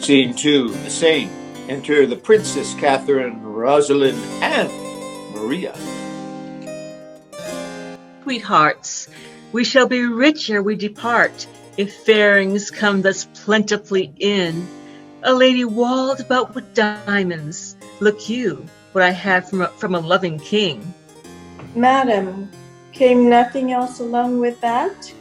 Scene 2, the same. Enter the Princess Catherine, Rosalind, and Maria. Sweethearts, we shall be rich ere we depart, if fairings come thus plentifully in. A lady walled about with diamonds, look you, what I had from a loving king. Madam, came nothing else along with that?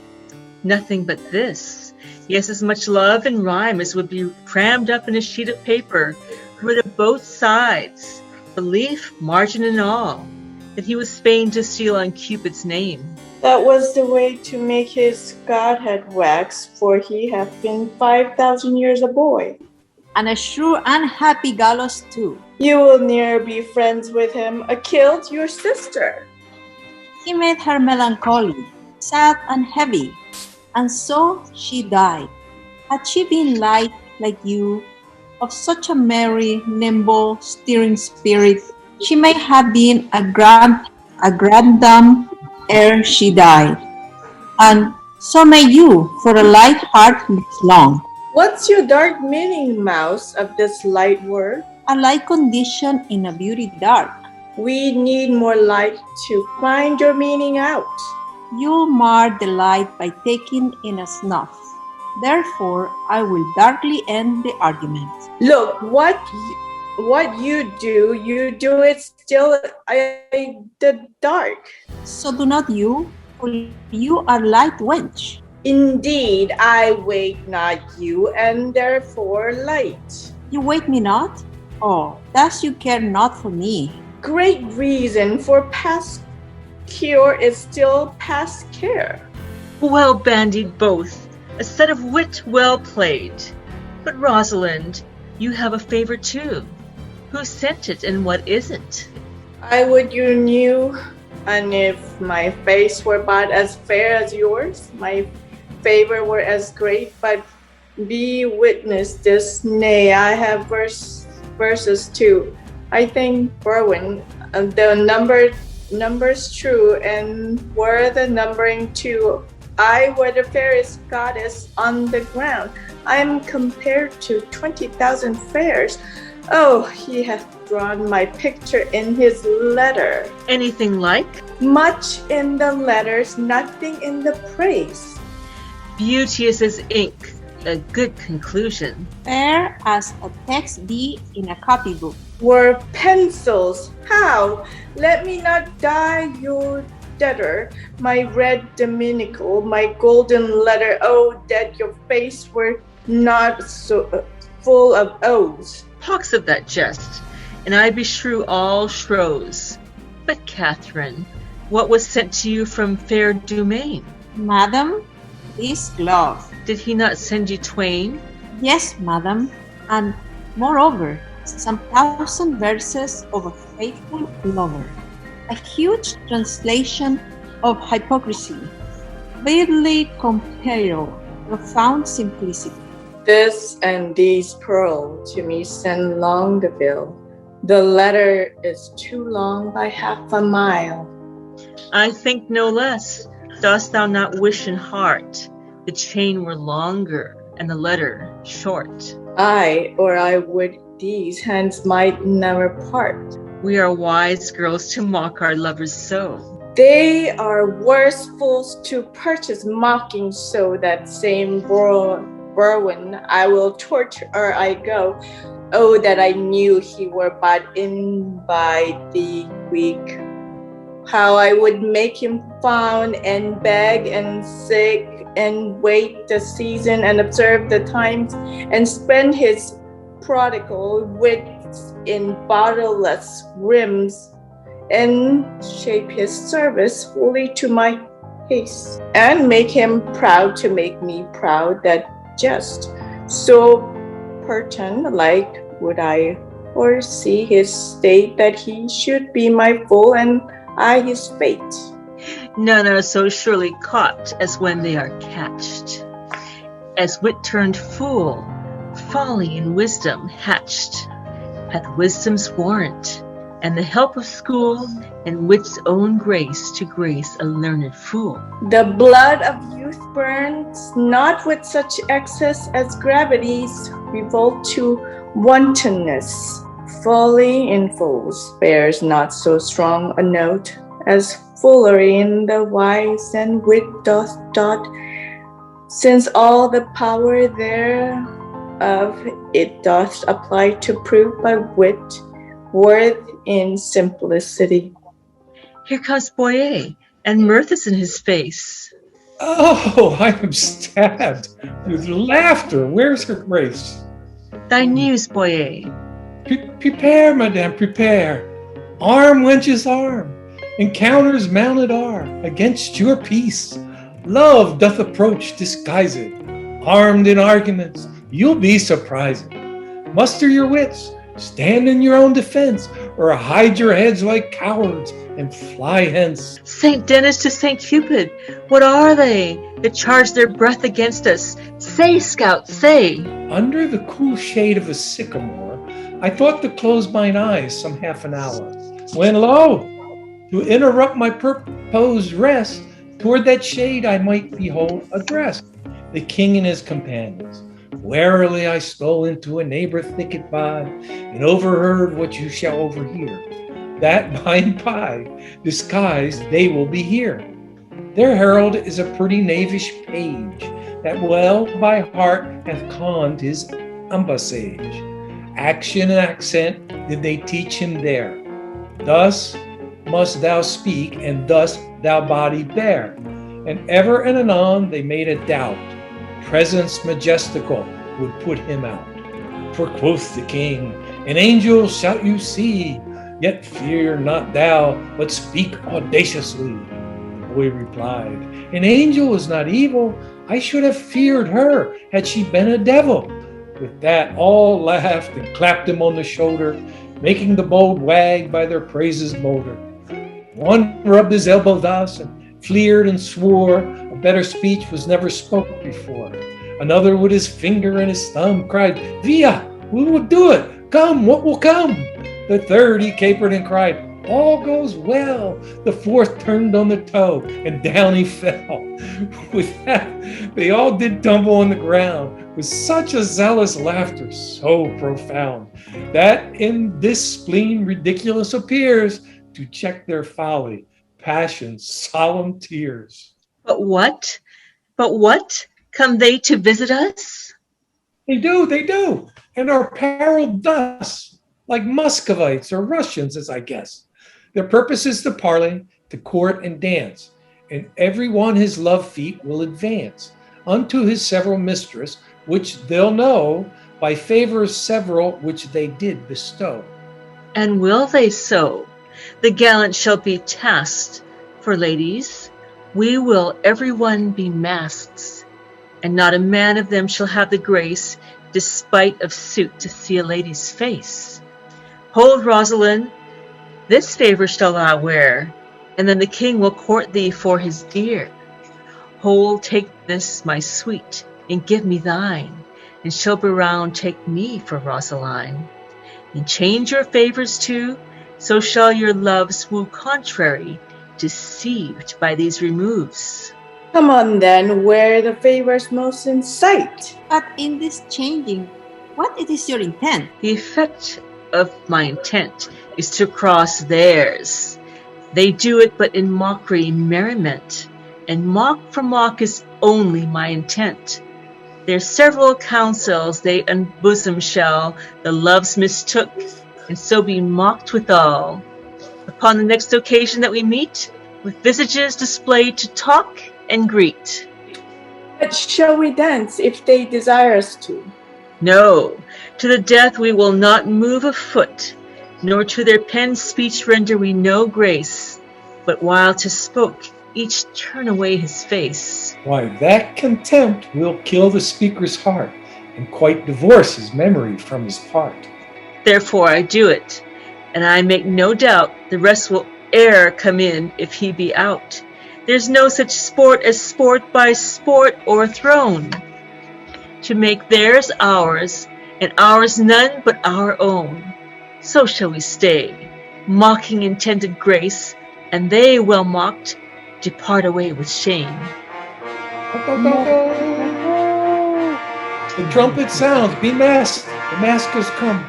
Nothing but this. Yes, as much love and rhyme as would be crammed up in a sheet of paper, written both sides, relief, margin, and all, that he was fain to seal on Cupid's name. That was the way to make his godhead wax, for he hath been 5,000 years a boy. And a sure unhappy gallows too. You will ne'er be friends with him, a killed your sister. He made her melancholy, sad and heavy, and so she died. Had she been light like you, of such a merry, nimble, stirring spirit, she may have been a grandam ere she died. And so may you, for a light heart lives long. What's your dark meaning, mouse, of this light word? A light condition in a beauty dark. We need more light to find your meaning out. You'll mar the light by taking in a snuff. Therefore, I will darkly end the argument. Look, what you do it still the dark. So do not you, for you are light wench. Indeed, I wait not you, and therefore light. You wait me not? Oh, thus you care not for me. Great reason, for past cure is still past care. Well bandied both, a set of wit well played. But Rosalind, you have a favor too. Who sent it and what is it? I would you knew, and if my face were but as fair as yours, my favor were as great, but be witness this. Nay, I have verses too. I think Berwin, the numbers true, and were the numbering too. I were the fairest goddess on the ground. I am compared to 20,000 fairs. Oh, he hath drawn my picture in his letter. Anything like? Much in the letters, nothing in the praise. Beauteous as ink, a good conclusion. Fair as a text be in a copybook. Were pencils, how? Let me not die your debtor, my red dominical, my golden letter. Oh, that your face were not so full of oaths. Pox of that jest, and I beshrew all shrows. But Catherine, what was sent to you from fair Dumaine? Madam, this glove. Did he not send you twain? Yes, madam, and moreover, some 1,000 verses of a faithful lover. A huge translation of hypocrisy, vividly comparable, profound simplicity. This and these pearl to me send long the bill. The letter is too long by half a mile. I think no less. Dost thou not wish in heart the chain were longer and the letter short? I would these hands might never part. We are wise girls to mock our lovers so. They are worse fools to purchase mocking so. That same Berwin I will torture ere I go. Oh, that I knew he were but in by the week. How I would make him fawn and beg and sick and wait the season and observe the times and spend his prodigal wits in bottomless rims and shape his service wholly to my taste and make him proud to make me proud. That just so pertinent like would I foresee his state, that he should be my fool and I his fate. None are so surely caught as when they are catched. As wit turned fool, Folly and wisdom hatched hath wisdom's warrant, and the help of school and wit's own grace to grace a learned fool. The blood of youth burns not with such excess as gravity's revolt to wantonness. Folly in fools bears not so strong a note as foolery in the wise, and wit doth dot, since all the power thereof it doth apply to prove by wit worth in simplicity. Here comes Boyer, and mirth is in his face. Oh, I am stabbed with laughter. Where's her grace? Thy news, Boyer. Prepare, madame, prepare. Arm, wenches, arm. Encounters mounted are against your peace. Love doth approach disguised. Armed in arguments, you'll be surprised. Muster your wits, stand in your own defense, or hide your heads like cowards and fly hence. St. Denis to St. Cupid, what are they that charge their breath against us? Say, scout, say. Under the cool shade of a sycamore, I thought to close mine eyes some half an hour, when lo, to interrupt my purposed rest, toward that shade I might behold addressed the king and his companions. Warily I stole into a neighbor thicket by, and overheard what you shall overhear, that by and by, disguised, they will be here. Their herald is a pretty knavish page, that well by heart hath conned his ambassage. Action and accent did they teach him there. Thus must thou speak, and thus thou body bear. And ever and anon they made a doubt. Presence majestical would put him out. For quoth the king, an angel shalt you see, yet fear not thou, but speak audaciously. The boy replied, an angel is not evil. I should have feared her had she been a devil. With that all laughed and clapped him on the shoulder, making the bold wag by their praises bolder. One rubbed his elbow thus and fleered and swore a better speech was never spoke before. Another with his finger and his thumb cried, Via, we will do it. Come, what will come? The third he capered and cried, all goes well. The fourth turned on the toe and down he fell. With that, they all did tumble on the ground with such a zealous laughter so profound that in this spleen ridiculous appears to check their folly, passion's solemn tears. But what? Come they to visit us? They do, and are apparelled thus, like Muscovites or Russians, as I guess. Their purpose is to parley, to court and dance, and every one his love feat will advance unto his several mistress, which they'll know by favors several which they did bestow. And will they so? The gallant shall be tasked, for ladies, we will every one be masks, and not a man of them shall have the grace, despite of suit, to see a lady's face. Hold, Rosalind, this favor shall thou wear, and then the king will court thee for his dear. Hold, take this, my sweet, and give me thine, and Chilber round take me for Rosaline. And change your favors too, so shall your loves woo contrary, deceived by these removes. Come on then, where the favors most in sight. But in this changing, what it is your intent? The effect of my intent is to cross theirs. They do it but in mockery merriment, and mock for mock is only my intent. Their several counsels they unbosom shall, the loves mistook, and so be mocked withal. Upon the next occasion that we meet, with visages displayed to talk and greet. But shall we dance if they desire us to? No, to the death we will not move a foot, nor to their penned speech render we no grace, but while 'tis spoke, each turn away his face. Why, that contempt will kill the speaker's heart, and quite divorce his memory from his part. Therefore I do it, and I make no doubt the rest will e'er come in if he be out. There's no such sport as sport by sport o'erthrown. to make theirs ours, and ours none but our own. So shall we stay, mocking intended grace, and they, well mocked, depart away with shame. The trumpet sounds. Be masked. The mask has come.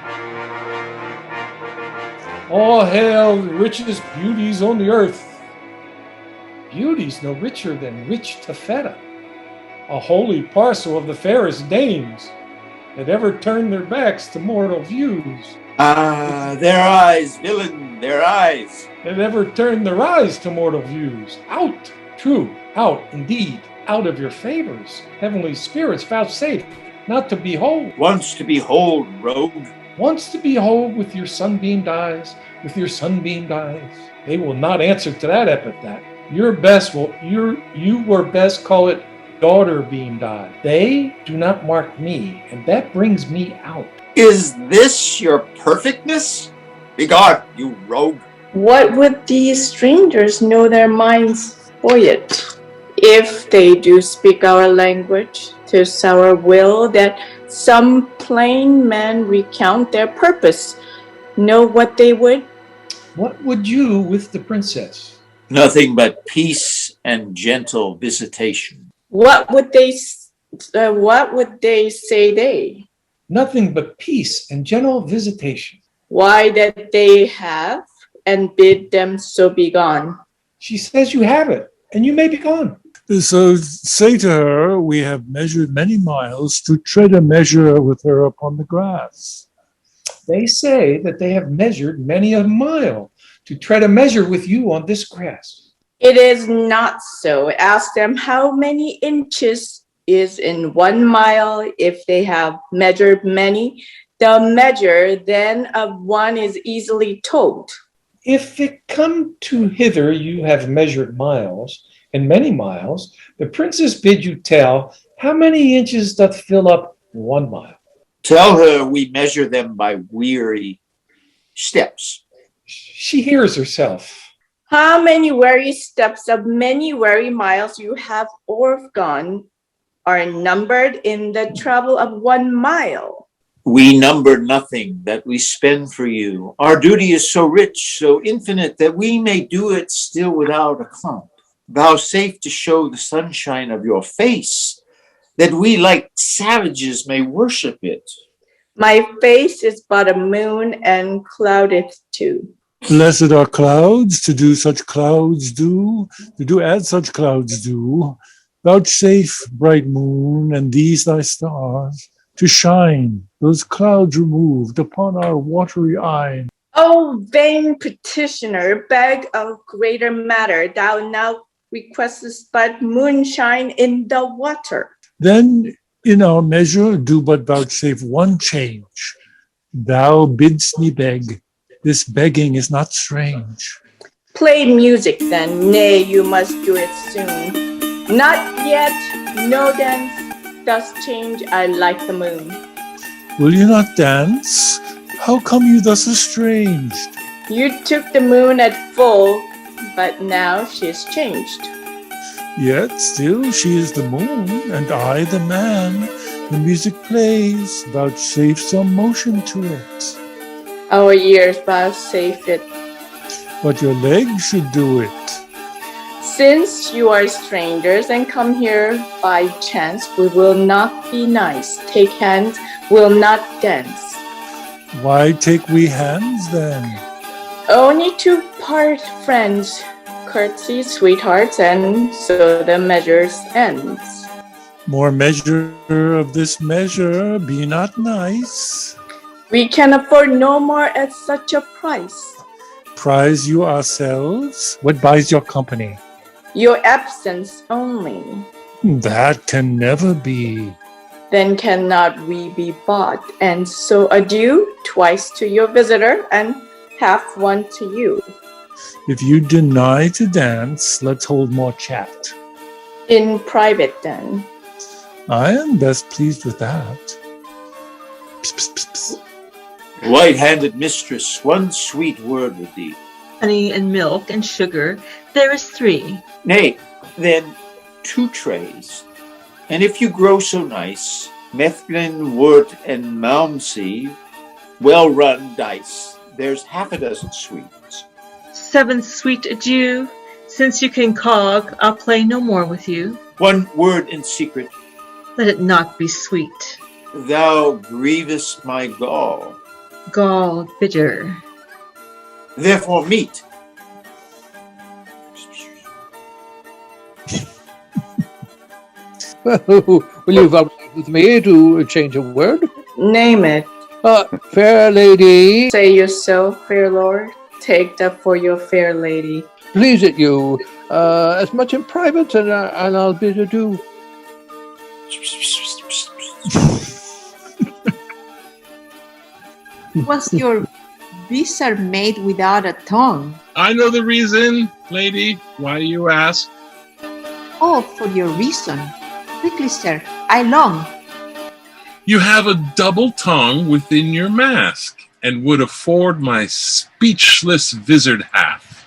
All hail the richest beauties on the earth. Beauties no richer than rich taffeta, a holy parcel of the fairest dames that ever turned their backs to mortal views. Ah, their eyes, villain, their eyes. That ever turned their eyes to mortal views. Out, true, out, indeed, out of your favors, heavenly spirits vouchsafe not to behold. Once to behold, rogue. Once to behold with your sunbeamed eyes, with your sunbeamed eyes. They will not answer to that epithet. You were best call it daughter beamed eye. They do not mark me, and that brings me out. Is this your perfectness? Begone, you rogue. What would these strangers know their minds for it? If they do speak our language, 'tis our will that some plain men recount their purpose. Know what they would? What would you with the princess? Nothing but peace and gentle visitation. What would they say they? Nothing but peace and gentle visitation. Why that they have, and bid them so be gone. She says you have it, and you may be gone. So say to her, we have measured many miles to tread a measure with her upon the grass. They say that they have measured many a mile to tread a measure with you on this grass. It is not so. Ask them how many inches is in 1 mile. If they have measured many, the measure then of one is easily told. If it come to hither you have measured miles, and many miles, the princess bid you tell how many inches doth fill up 1 mile. Tell her we measure them by weary steps. She hears herself. How many weary steps of many weary miles you have o'ergone are numbered in the travel of 1 mile. We number nothing that we spend for you. Our duty is so rich, so infinite, that we may do it still without a clump. Vouchsafe to show the sunshine of your face, that we like savages may worship it. My face is but a moon and cloudeth too. Blessed are clouds to do such clouds do, to do as such clouds do. Vouchsafe, bright moon, and these thy stars, to shine, those clouds removed upon our watery eye. O vain petitioner, beg of greater matter. Thou now requestest but moonshine in the water. Then in our measure do but vouchsafe one change. Thou bidst me beg. This begging is not strange. Play music then, nay, you must do it soon. Not yet, no dance, thus change I like the moon. Will you not dance? How come you thus estranged? You took the moon at full, but now she is changed. Yet still she is the moon, and I the man. The music plays, vouchsafe some motion to it. Our ears vouchsafe it. But your legs should do it. Since you are strangers and come here by chance, we will not be nice. Take hands, will not dance. Why take we hands then? Only to part friends, curtsy, sweethearts, and so the measure ends. More measure of this measure, be not nice. We can afford no more at such a price. Prize you ourselves? What buys your company? Your absence only. That can never be. Then cannot we be bought, and so adieu twice to your visitor, and half one to you. If you deny to dance, let's hold more chat. In private then. I am best pleased with that. Psst, psst, psst, psst. White-handed mistress, one sweet word with thee. Honey and milk and sugar, there is 3. Nay, then 2 trays. And if you grow so nice, Methglin, Wort, and Malmsey, well-run dice. There's half a dozen sweets. 7 sweet adieu. Since you can cog, I'll play no more with you. 1 word in secret. Let it not be sweet. Thou grievest my gall. Gall bitter. Therefore meet. Well, will you vouchsafe with me to change a word? Name it. Fair lady, Say you so, fair lord. Take that for your fair lady. please it you, as much in private, and I'll bid adieu. Was your visa made without a tongue? I know the reason, lady. Why do you ask? Oh, for your reason. Quickly, sir, I long. You have a double tongue within your mask, and would afford my speechless vizard half.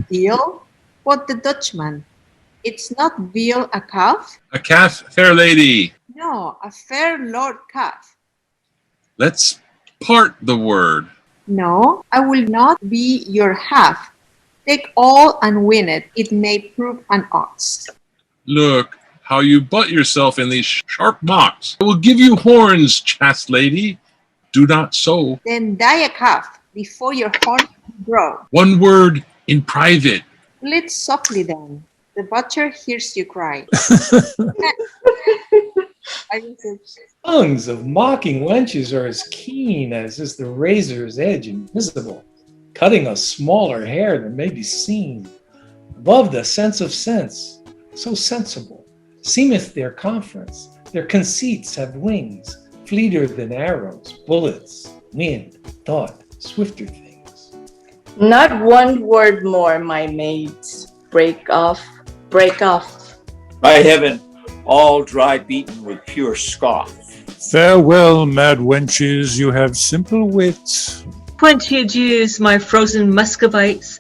Veal? What the Dutchman? It's not veal a calf? A calf, fair lady. No, a fair lord calf. Let's part the word. No, I will not be your half. Take all and win it. It may prove an ox. Look how you butt yourself in these sharp mocks. I will give you horns, chaste lady. Do not so. Then die a calf before your horn grow. 1 word in private. Bleat softly then. The butcher hears you cry. Tongues of mocking wenches are as keen as is the razor's edge invisible, cutting a smaller hair than may be seen. Above the sense of sense, so sensible, seemeth their conference. Their conceits have wings, fleeter than arrows, bullets, wind, thought, swifter things. Not 1 word more, my maids. Break off, break off. By heaven, all dry beaten with pure scoff. Farewell, mad wenches, you have simple wits. 20 adieus, my frozen Muscovites.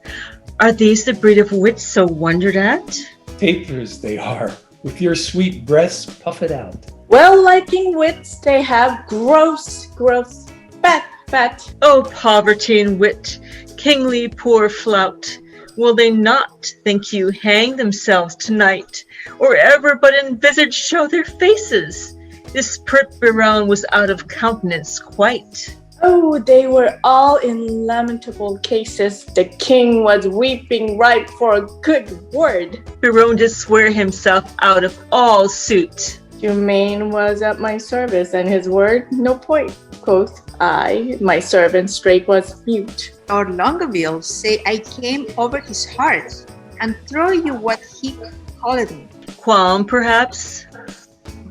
Are these the breed of wits so wondered at? Tapers they are, with your sweet breasts puffed out. Well-liking wits they have, gross, gross, fat, fat. Oh, poverty and wit, kingly poor flout. Will they not, think you, hang themselves tonight, or ever but in visage show their faces? This pert Biron was out of countenance quite. Oh, they were all in lamentable cases. The king was weeping ripe for a good word. Biron did swear himself out of all suit. Germain was at my service, and his word no point, quoth I. My servant straight was mute. Lord Longueville say I came over his heart and throw you what he called me. Qualm, perhaps?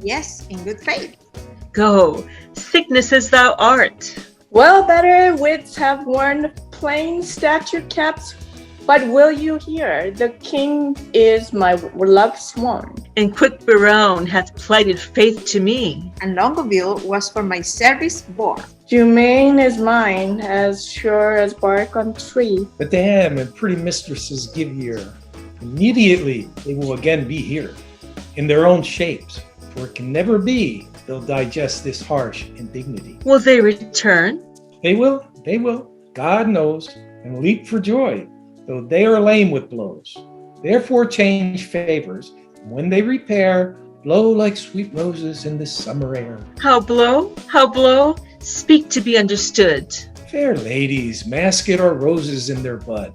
Yes, in good faith. Go, sickness as thou art. Well, better wits have worn plain statured caps. But will you hear? The king is my love sworn. And quick Biron hath plighted faith to me. And Longueville was for my service born. Germain is mine, as sure as bark on tree. But damn and pretty mistresses give ear. Immediately they will again be here, in their own shapes, for it can never be they'll digest this harsh indignity. Will they return? They will, God knows, and leap for joy, though they are lame with blows. Therefore change favors, and when they repair, blow like sweet roses in the summer air. How blow? How blow? Speak to be understood. Fair ladies, masket are roses in their bud.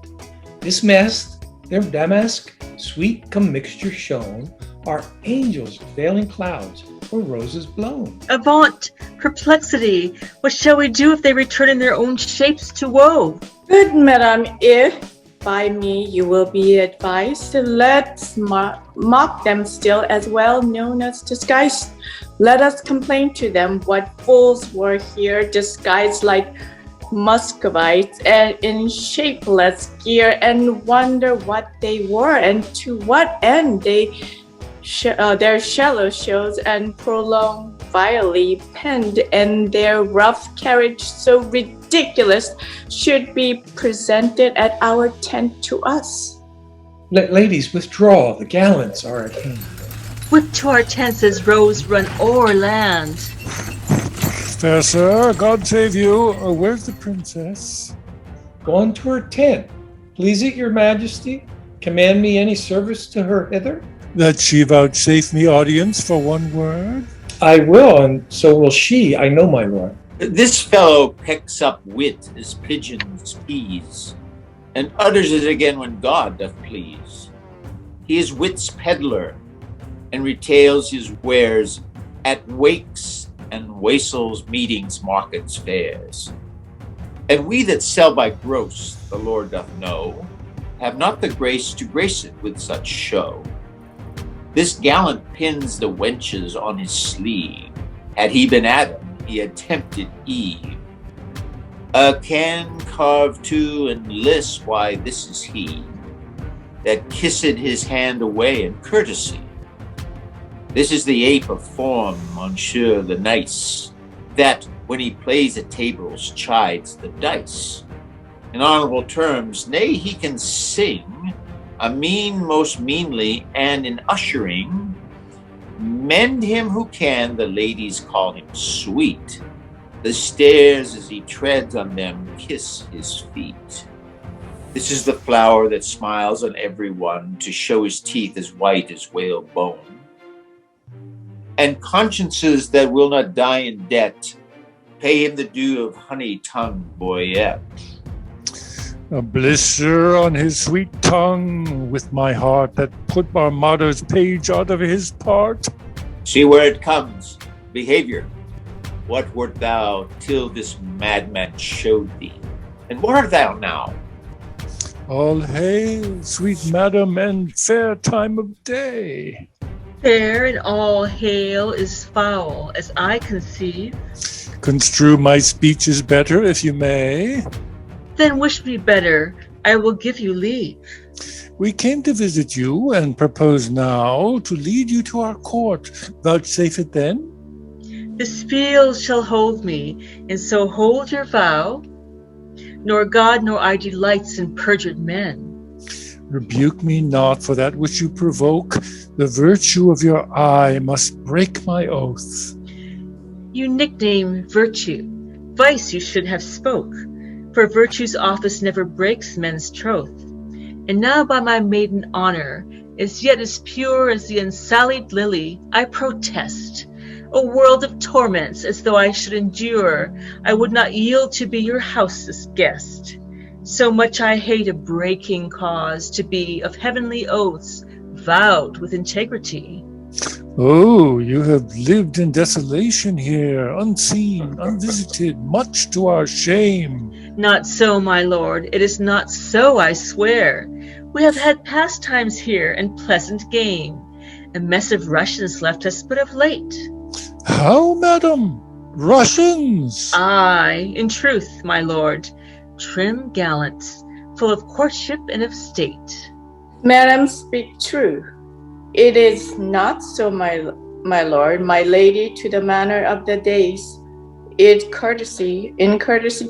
Dismessed, their damask, sweet commixture shown, are angels veiling clouds, or roses blown. Avaunt, perplexity. What shall we do if they return in their own shapes to woe? Good madam, if by me you will be advised, let's mock them still as well known as disguised. Let us complain to them what fools were here disguised like Muscovites and in shapeless gear, and wonder what they were and to what end they their shallow shows and prolonged vilely penned, and their rough carriage so ridiculous should be presented at our tent to us. Let ladies withdraw, the gallants are at hand. Whip to our tents as rows run o'er land. Fair sir, God save you. Where's the princess? Gone to her tent. Please it your majesty, command me any service to her hither? That she vouchsafe me audience for one word? I will, and so will she, I know, my lord. This fellow pecks up wit as pigeons peas, and utters it again when God doth please. He is wit's peddler, and retails his wares at wakes and wassails, meetings, markets, fairs. And we that sell by gross, the Lord doth know, have not the grace to grace it with such show. This gallant pins the wenches on his sleeve. Had he been Adam, he had tempted Eve. A can carve to and list, why this is he that kissed his hand away in courtesy. This is the ape of form, Monsieur the Nice, that when he plays at tables chides the dice. In honorable terms, nay, he can sing a mean most meanly, and in ushering, mend him who can, the ladies call him sweet. The stairs as he treads on them kiss his feet. This is the flower that smiles on everyone to show his teeth as white as whale bone. And consciences that will not die in debt pay him the due of honey-tongued boyette. A blister on his sweet tongue with my heart that put Marmotter's page out of his part. See where it comes, behavior. What wert thou till this madman showed thee? And what art thou now? All hail, sweet madam, and fair time of day. Fair and all hail is foul, as I conceive. Construe my speeches better, if you may. Then wish me better, I will give you leave. We came to visit you, and propose now to lead you to our court. Vouchsafe it then? This field shall hold me, and so hold your vow. Nor God nor I delights in perjured men. Rebuke me not for that which you provoke. The virtue of your eye must break my oath. You nickname virtue, vice you should have spoke, for virtue's office never breaks men's troth. And now by my maiden honor, as yet as pure as the unsullied lily, I protest. A world of torments, as though I should endure, I would not yield to be your house's guest. So much I hate a breaking cause to be of heavenly oaths vowed with integrity. Oh, you have lived in desolation here, unseen, unvisited, much to our shame. Not so, my lord, it is not so, I swear. We have had pastimes here and pleasant game. A mess of Russians left us but of late. How, madam? Russians? Aye, in truth, my lord, trim gallants, full of courtship and of state. Madam, speak true. It is not so, my lord, my lady, to the manner of the days. In courtesy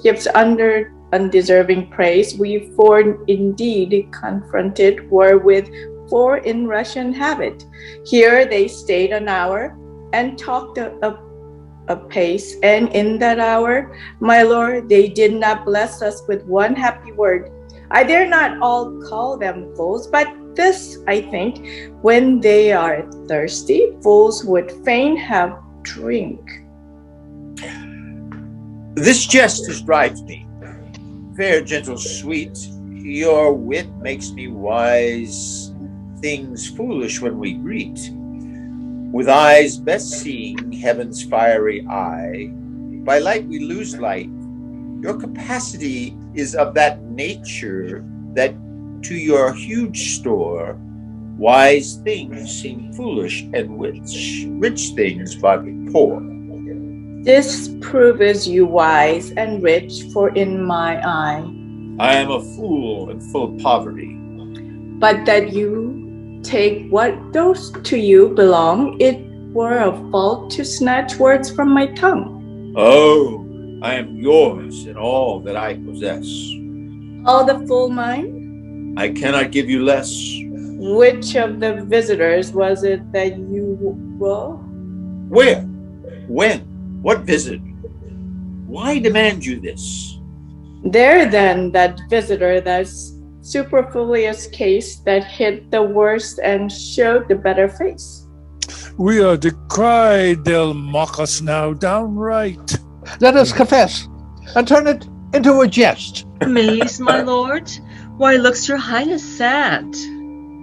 gives under undeserving praise. We four indeed confronted were with four in Russian habit. Here they stayed an hour and talked a pace, and in that hour, my lord, they did not bless us with one happy word. I dare not all call them fools, but this, I think, when they are thirsty, fools would fain have drink. This jest has drives me. Fair, gentle, sweet, your wit makes me wise, things foolish when we greet. With eyes best seeing heaven's fiery eye, by light we lose light. Your capacity is of that nature that to your huge store, wise things seem foolish and rich things but poor. This proves you wise and rich, for in my eye, I am a fool and full of poverty. but that you take what those to you belong, it were a fault to snatch words from my tongue. Oh, I am yours in all that I possess. All the full mine? I cannot give you less. Which of the visitors was it that you were? Where? When? What visit? Why demand you this? There then, that visitor, that superfluous case that hid the worst and showed the better face. We are decried. They'll mock us now downright. Let us confess and turn it into a jest. Amazed, my lord? Why looks your highness sad?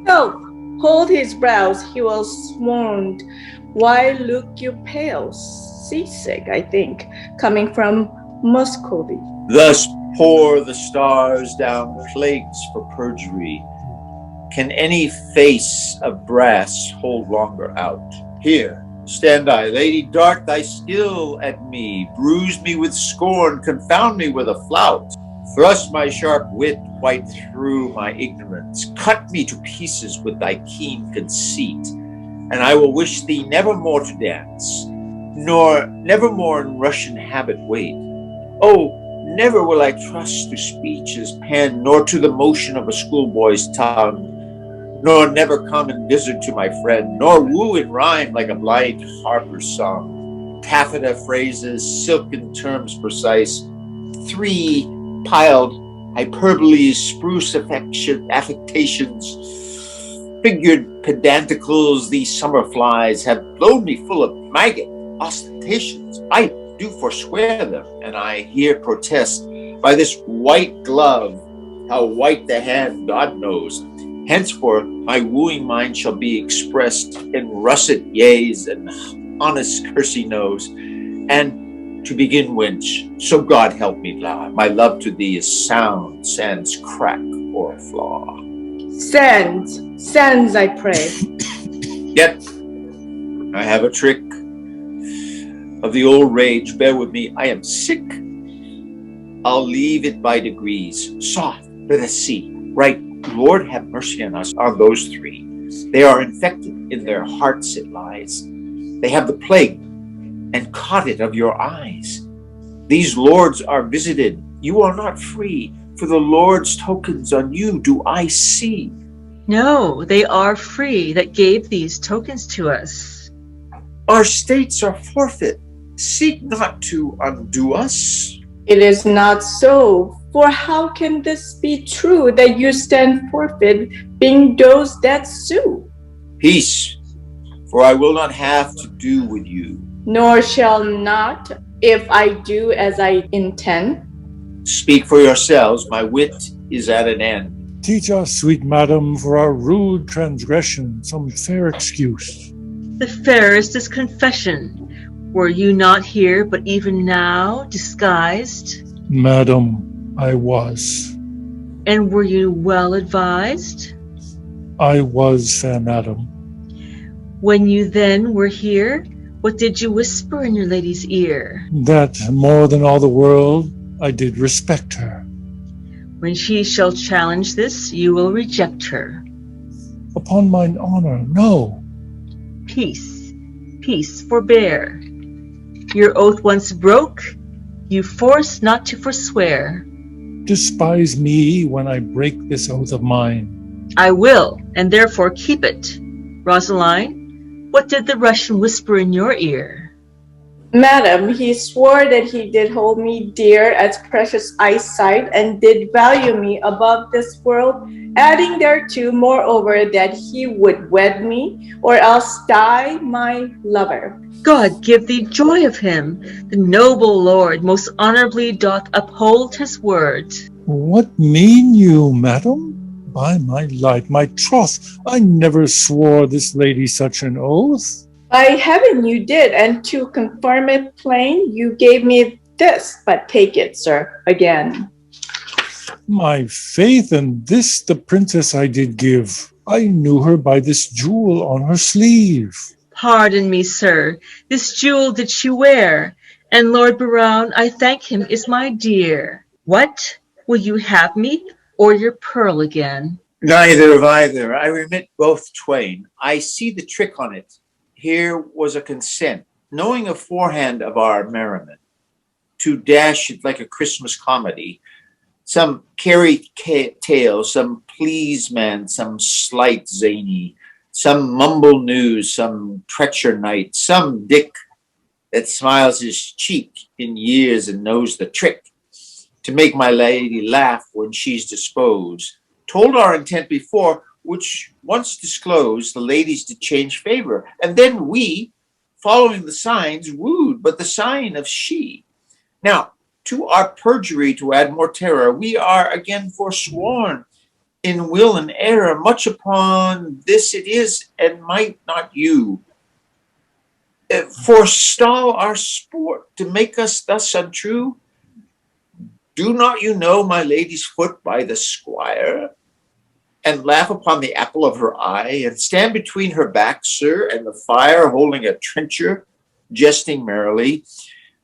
No, hold his brows, he will swooned. Why look you pale? Seasick, I think, coming from Muscovy. Thus pour the stars down plagues for perjury. Can any face of brass hold longer out? Here stand I, lady, dart thy skill at me, bruise me with scorn, confound me with a flout. Thrust my sharp wit quite through my ignorance, cut me to pieces with thy keen conceit, and I will wish thee never more to dance, nor never more in Russian habit wait. Oh, never will I trust to speech's pen, nor to the motion of a schoolboy's tongue, nor never come and visit to my friend, nor woo in rhyme like a blind harper's song. Taffeta phrases, silken terms precise, three piled hyperboles, spruce affectations, figured pedanticals, these summer flies have blown me full of maggot ostentations. I do forswear them, and I here protest by this white glove, how white the hand God knows. Henceforth my wooing mind shall be expressed in russet yeas and honest cursey noes, and to begin whence, so God help me, my love to thee is sound, sans crack or flaw. Sans, I pray. Yet I have a trick of the old rage. Bear with me, I am sick. I'll leave it by degrees. Soft, let us see. Right, Lord have mercy on us, on those three. They are infected, in their hearts it lies. They have the plague, and caught it of your eyes. These lords are visited, you are not free, for the Lord's tokens on you do I see. No, they are free that gave these tokens to us. Our states are forfeit, seek not to undo us. It is not so, for how can this be true that you stand forfeit, being those that sue? Peace, for I will not have to do with you. Nor shall not, if I do as I intend. Speak for yourselves, my wit is at an end. Teach us, sweet madam, for our rude transgression, some fair excuse. The fairest is confession. Were you not here, but even now, disguised? Madam, I was. And were you well advised? I was, fair madam. When you then were here, what did you whisper in your lady's ear? That, more than all the world, I did respect her. When she shall challenge this, you will reject her. Upon mine honor, no. Peace, peace, forbear. Your oath once broke, you force not to forswear. Despise me when I break this oath of mine. I will, and therefore keep it. Rosaline, what did the Russian whisper in your ear? Madam, he swore that he did hold me dear as precious eyesight, and did value me above this world, adding thereto, moreover, that he would wed me, or else die my lover. God give thee joy of him. The noble lord most honorably doth uphold his word. What mean you, madam? By my life, my troth, I never swore this lady such an oath. By heaven you did, and to confirm it plain, you gave me this, but take it, sir, again. My faith, and this the princess I did give. I knew her by this jewel on her sleeve. Pardon me, sir, this jewel did she wear, and Lord Brown, I thank him, is my dear. What, will you have me, or your pearl again? Neither of either, I remit both twain. I see the trick on it. Here was a consent, knowing aforehand of our merriment, to dash it like a Christmas comedy, some tale, some please man, some slight zany, some mumble news, some treacher knight, some dick that smiles his cheek in years and knows the trick to make my lady laugh when she's disposed. Told our intent before, which once disclosed, the ladies did change favor, and then we, following the signs, wooed, but the sign of she. Now, to our perjury to add more terror, we are again forsworn in will and error. Much upon this it is, and might not you forestall our sport to make us thus untrue? Do not you know my lady's foot by the squire, and laugh upon the apple of her eye, and stand between her back, sir, and the fire, holding a trencher, jesting merrily?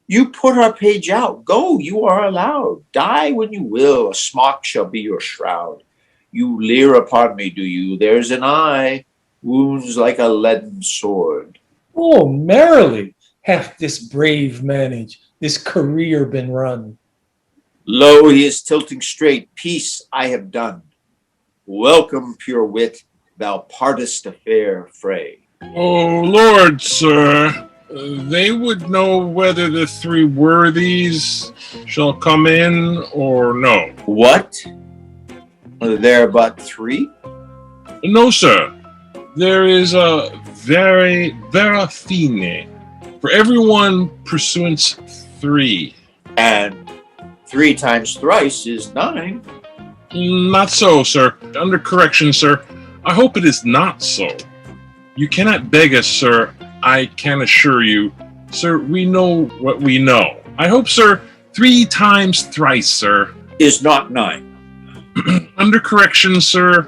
You put our page out. Go, you are allowed. Die when you will. A smock shall be your shroud. You leer upon me, do you? There's an eye, wounds like a leaden sword. Oh, merrily hath this brave managed, this career been run. Lo, he is tilting straight. Peace I have done. Welcome, pure wit. Thou partest a fair fray. Oh, Lord, sir, they would know whether the three worthies shall come in or no. What? Are there but three? No, sir. There is a vera fine. For everyone pursuance 3. And 3 times thrice is 9. Not so, sir. Under correction, sir. I hope it is not so. You cannot beg us, sir. I can assure you. Sir, we know what we know. I hope, sir, 3 times thrice, sir. Is not 9. Under correction, sir.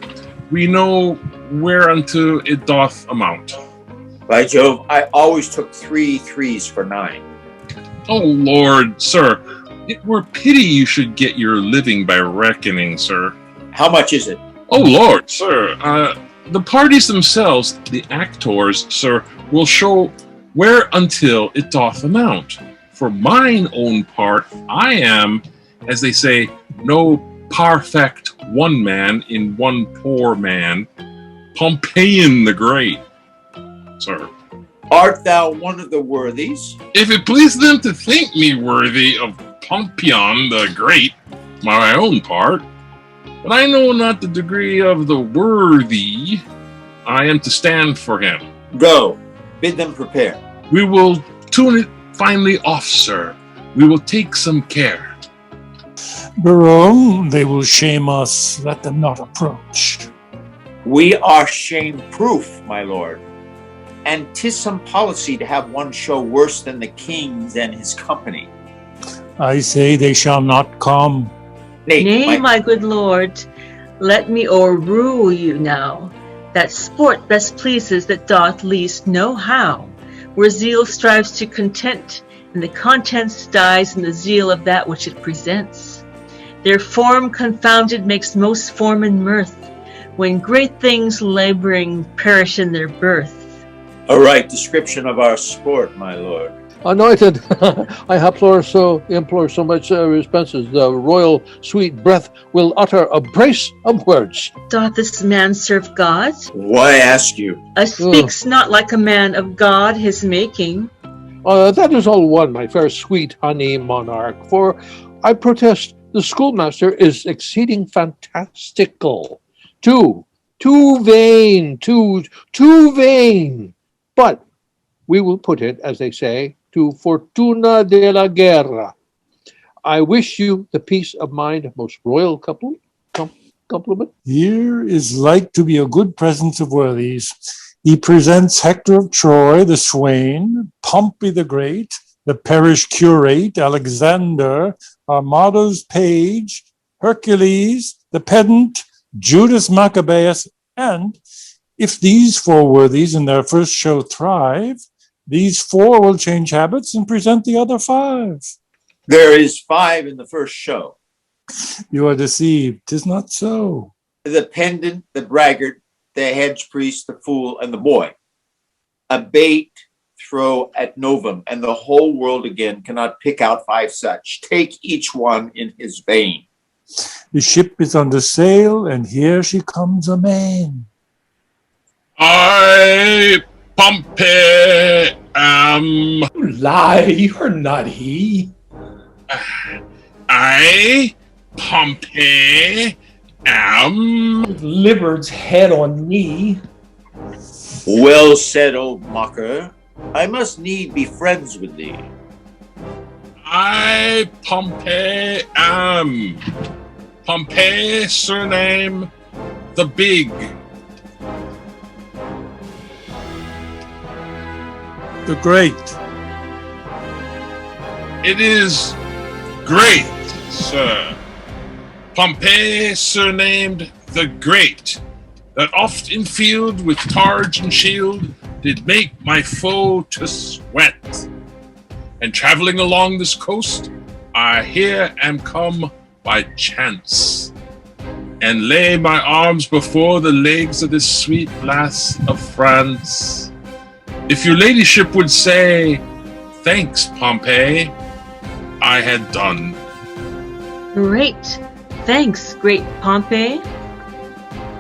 We know whereunto it doth amount. By Jove, I always took 3 threes for 9. Oh, Lord, sir. It were pity you should get your living by reckoning, sir. How much is it? Oh, Lord, sir. The parties themselves, the actors, sir, will show where until it doth amount. For mine own part, I am, as they say, no perfect one man in one poor man, Pompeian the Great, sir. Art thou one of the worthies? If it please them to think me worthy of Pompeian the Great, my own part, but I know not the degree of the worthy I am to stand for him. Go, bid them prepare. We will tune it finely off, sir. We will take some care. Baron, they will shame us. Let them not approach. We are shame-proof, my lord. And 'tis some policy to have one show worse than the king's and his company. I say they shall not come. Nay, my good lord, let me o'errule you now. That sport best pleases that doth least know how, where zeal strives to content, and the contents dies in the zeal of that which it presents. Their form confounded makes most form and mirth, when great things laboring perish in their birth. A right description of our sport, my lord. Anointed, I implore so much responses. The royal sweet breath will utter a brace of words. Doth this man serve God? Why ask you? Speaks not like a man of God his making. That is all one, my fair sweet honey monarch, for I protest the schoolmaster is exceeding fantastical. Too vain. But we will put it, as they say, to fortuna de la guerra. I wish you the peace of mind, most royal compliment. Here is like to be a good presence of worthies. He presents Hector of Troy, the swain, Pompey the Great, the parish curate, Alexander, Armada's page, Hercules, the pedant, Judas Maccabeus, and if these 4 worthies in their first show thrive, these 4 will change habits and present the other 5. There is 5 in the first show. You are deceived. 'Tis not so. The pendant, the braggart, the hedge priest, the fool, and the boy. A bait throw at novum, and the whole world again cannot pick out 5 such. Take each one in his vein. The ship is under sail, and here she comes amain. I, Pompey, am. You lie, you're not he. I, Pompey, am. With Libard's head on knee. Well said, old mocker. I must need be friends with thee. I, Pompey, am. Pompey, surname, the Big. The Great. It is great, sir. Pompey, surnamed the Great, that oft in field with targe and shield did make my foe to sweat. And traveling along this coast, I here am come by chance, and lay my arms before the legs of this sweet lass of France. If your ladyship would say, thanks, Pompey, I had done. Great. Thanks, great Pompey.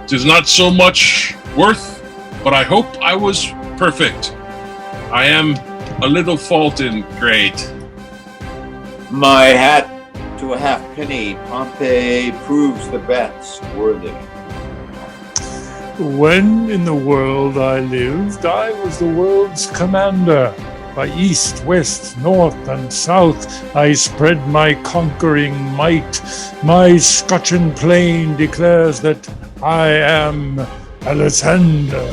'Tis not so much worth, but I hope I was perfect. I am a little faulted, great. My hat to a halfpenny, Pompey proves the best worthy. When in the world I lived, I was the world's commander. By east, west, north, and south, I spread my conquering might. My scutcheon plain declares that I am Alexander.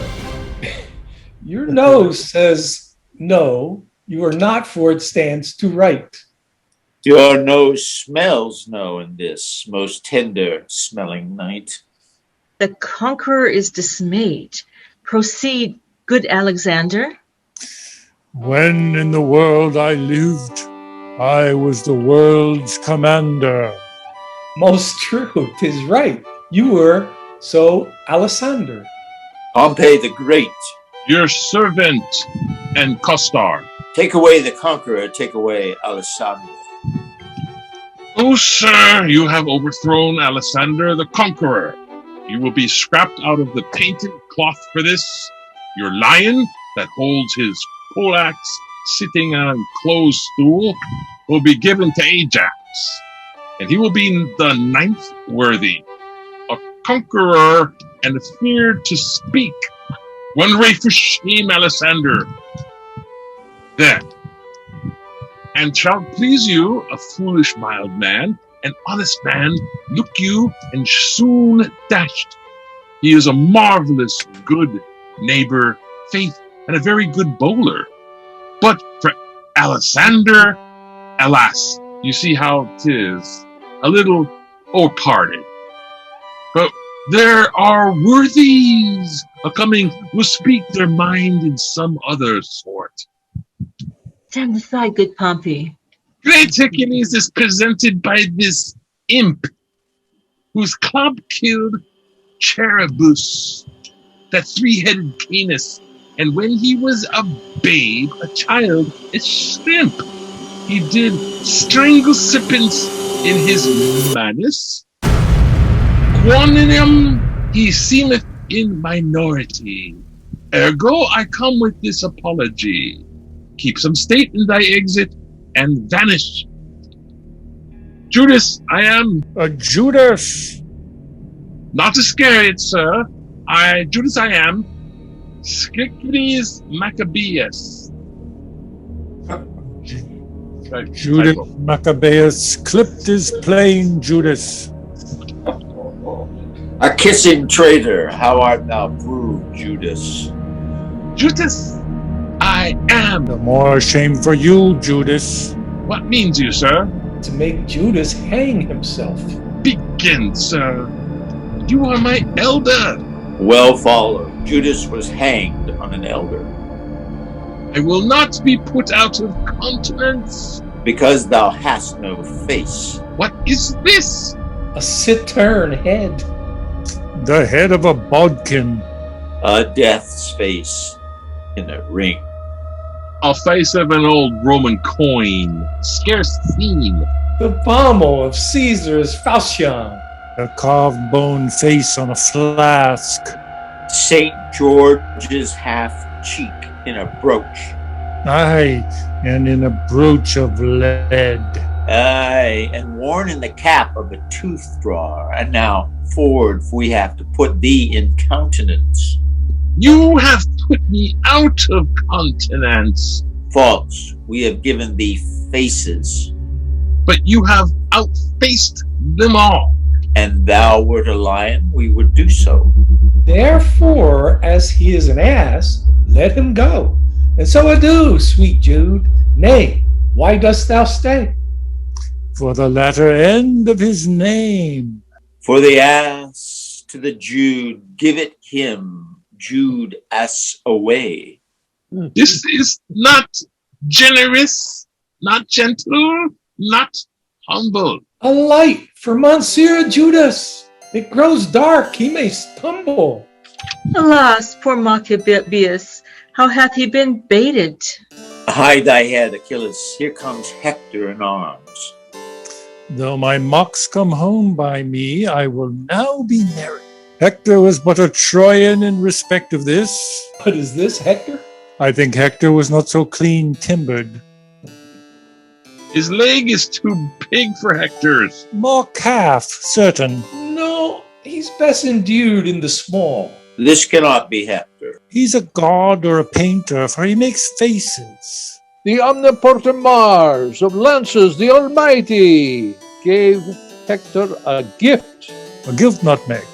Your nose says no, you are not, for it stands to right. Your nose smells no in this most tender smelling night. The conqueror is dismayed. Proceed, good Alexander. When in the world I lived, I was the world's commander. Most true, 'tis right. You were so Alexander. Pompey the Great, Your servant and costar. take away the conqueror, take away Alexander. Oh, sir, you have overthrown Alexander the Conqueror. You will be scrapped out of the painted cloth for this. Your lion that holds his poleaxe sitting on a closed stool will be given to Ajax, and he will be the 9th worthy, a conqueror and feared to speak. One ray for shame, Alexander. There. And shall please you, a foolish mild man, an honest man, look you, and soon dashed. He is a marvelous good neighbor, faith, and a very good bowler. But for Alexander, alas, you see how 'tis, a little o'erparted. But there are worthies a-coming who speak their mind in some other sort. Stand aside, good Pompey. Great Hercules is presented by this imp, whose club killed Cherubus, that 3-headed Canis, and when he was a babe, a child, a shrimp, he did strangle serpents in his manus. Quoninum he seemeth in minority. Ergo I come with this apology. Keep some state in thy exit, and vanish. Judas, I am. A Judas! Not Iscariot, sir. Judas I am. Schicklus Maccabeus. Judas Maccabeus clipped his plain Judas. A kissing traitor, how art thou proved, Judas? Judas, I am. The more shame for you, Judas. What means you, sir? To make Judas hang himself. Begin, sir. You are my elder. Well followed. Judas was hanged on an elder. I will not be put out of countenance. Because thou hast no face. What is this? A cittern head. The head of a bodkin. A death's face in a ring. A face of an old Roman coin, scarce seen, The pommel of Caesar's falchion. A carved bone face on a flask. St. George's half cheek in a brooch. Aye, and in a brooch of lead. Aye, and worn in the cap of a tooth drawer. And now, forward, we have to put thee in countenance. You have put me out of countenance, False, we have given thee faces. but you have outfaced them all. And thou wert a lion, we would do so. Therefore, as he is an ass, let him go. And so adieu, sweet Jude. Nay, why dost thou stay? For the latter end of his name. For the ass to the Jude, give it him, Jude ass away. This is not generous, not gentle, not humble. A light for Monsieur Judas. It grows dark, he may stumble. Alas, poor Maccabeus, how hath he been baited? Hide thy head, Achilles, here comes Hector in arms. Though my mocks come home by me, I will now be merry. Hector was but a Trojan in respect of this. But is this Hector? I think Hector was not so clean timbered. His leg is too big for Hector's. More calf, certain. No, he's best endued in the small. This cannot be Hector. He's a god or a painter, for he makes faces. The omnipotent Mars of lances, the Almighty, gave Hector a gift. A gilt nutmeg.